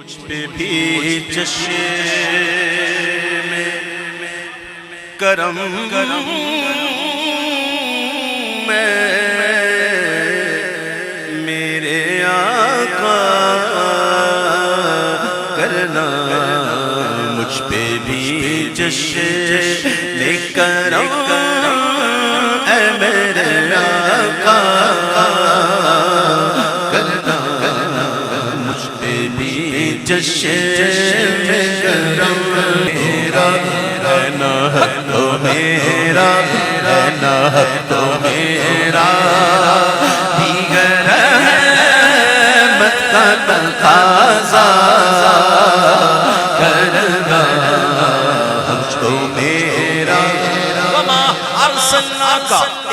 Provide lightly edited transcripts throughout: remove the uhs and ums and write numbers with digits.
مجھ پہ بھی چشم کرم میرے آقا کرنا، مجھ پہ بھی جشن کرم اے میرے آقا کرنا، مجھ پہ بھی جشن کرم میرا رہنا تو میرا رہنا تو میرا دیگر رحمت کا تقاضا کرنا، مجھ تو میرا وما ارسلناک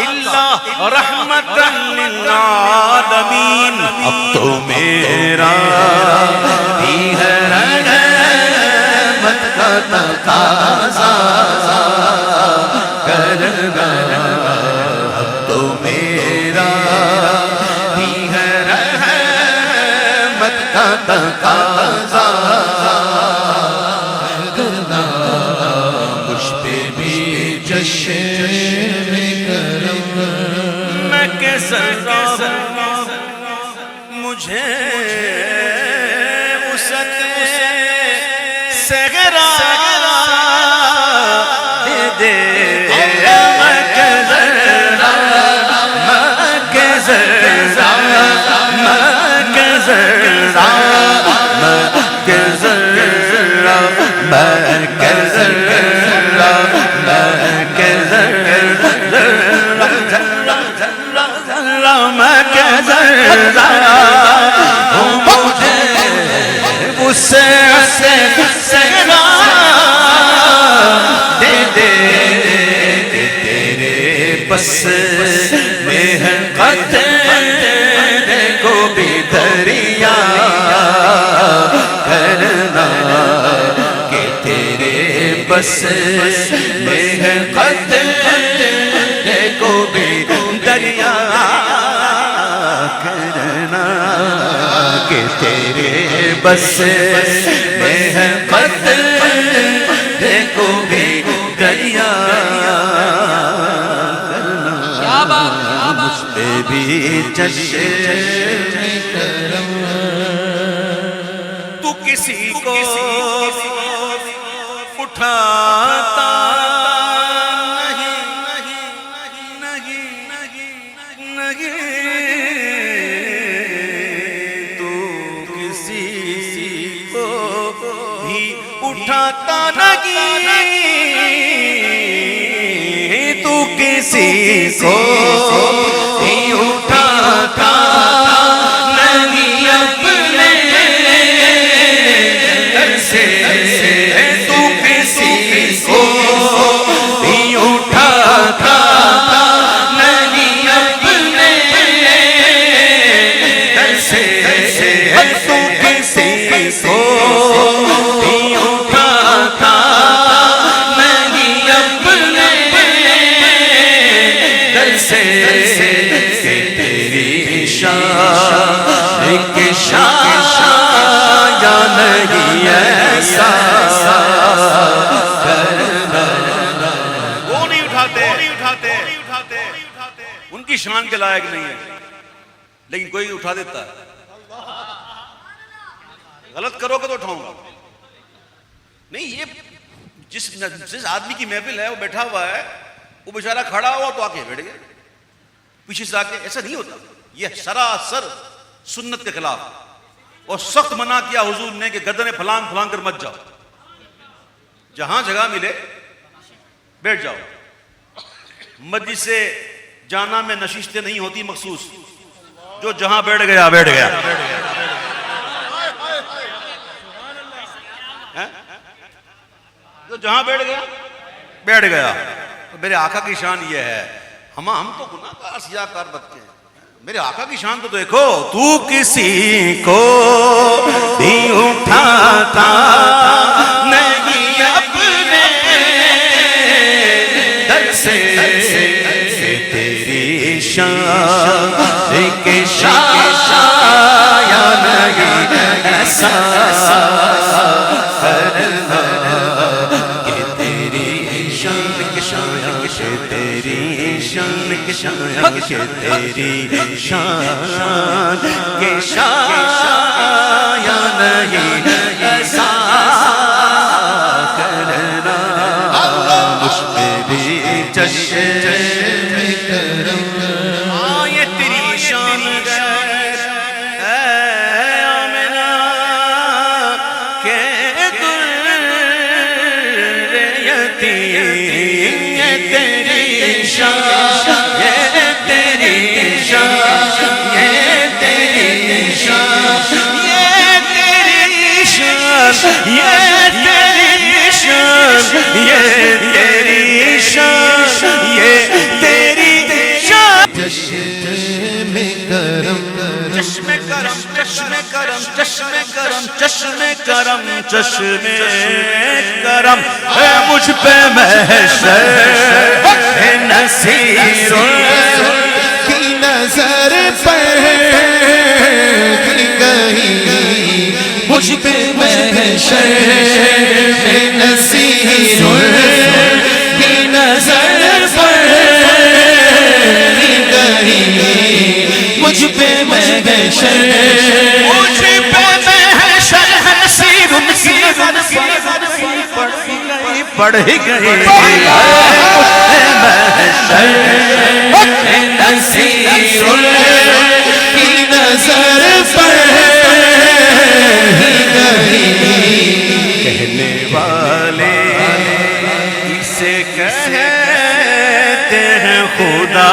الا رحمت للعالمین، اب تو میرا دیگر رحمت کا تقاضا کرنا، اب تو میرا بھی ہے رحمت کا تقاضا کرنا، مجھ پہ بھی جشن کرم میں کیسا مجھے وسعت صغرا دے بس میں ہے قطرے کو بھی دریا کرنا، کہ تیرے بس میں ہے قطرے کو بھی دریا کرنا، کہ تیرے بس میں ہے قطرے کو بھی دریا مجھ پہ بھی جشن کرم، تو کسی کو اٹھاتا نہیں، تو کسی کو بھی اٹھاتا نہیں، تو کسی کو بھی اٹھاتا نہیں اپنے در سے، تو کسی کو بھی اٹھاتا نہیں اپنے در سے، تو کسی کو بھی اٹھاتا نہیں اپنے سے، تیری شان کی شان یا نہیں ایسا کرنا، وہ نہیں اٹھاتے ان کی شان کے لائق نہیں ہے، لیکن کوئی اٹھا دیتا ہے، غلط کرو گے تو اٹھاؤں گا نہیں۔ یہ جس آدمی کی محفل ہے وہ بیٹھا ہوا ہے، وہ بیچارہ کھڑا ہوا تو آکے بیٹھ گیا پیچھے سے آکے، ایسا نہیں ہوتا، یہ سراسر سنت کے خلاف، اور سخت منع کیا حضور نے کہ گردنیں پھلانگ پھلانگ کر مت جاؤ، جہاں جگہ ملے بیٹھ جاؤ۔ مجلس سے جانا میں نشستیں نہیں ہوتی مخصوص، جو جہاں بیٹھ گیا بیٹھ گیا، جو جہاں بیٹھ گیا بیٹھ گیا۔ میرے آقا کی شان یہ ہے، ہم تو گناہ گار سیاہ کار بچے ہیں، میرے آقا کی شان تو دیکھو، تو کسی کو بھی اٹھاتا نہیں اپنے در سے، تیری شان کے شایا نہیں ایسا شان کہ تیری شان کے شایان نہیں ایسا کرنا مجھ پہ بھی چشم کرم یہ تیری شان چشم کرم اے مجھ پہ محشر نصیر کی نظر پر کہیں مجھ پہ محشر نصیر کی نظر پر کہیں مجھ پہ محشر پڑھ گئے نصیر کی نظر پر کہنے والے اسے کہتے ہیں خدا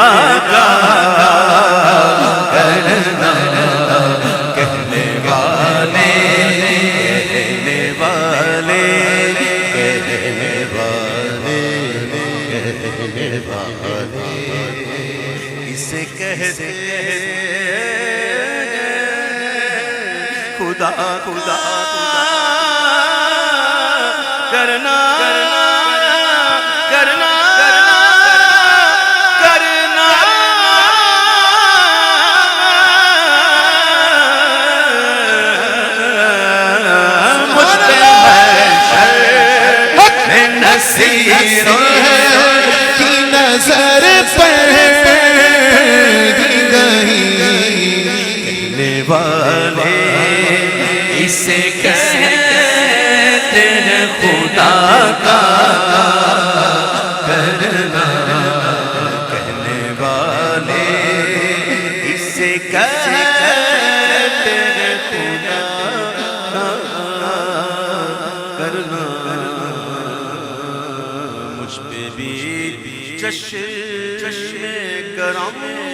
کا کرنا کہنے والے اسے کہتے خدا خدا کرنا کرنا کرنا مجھ پہ محشر نصیر کی نظر پر کہنے والے اسے کہتے ہیں خدا کا کرنا کہنے والے اسے کہتے ہیں خدا کا کرنا مجھ پہ بھی چشم کرم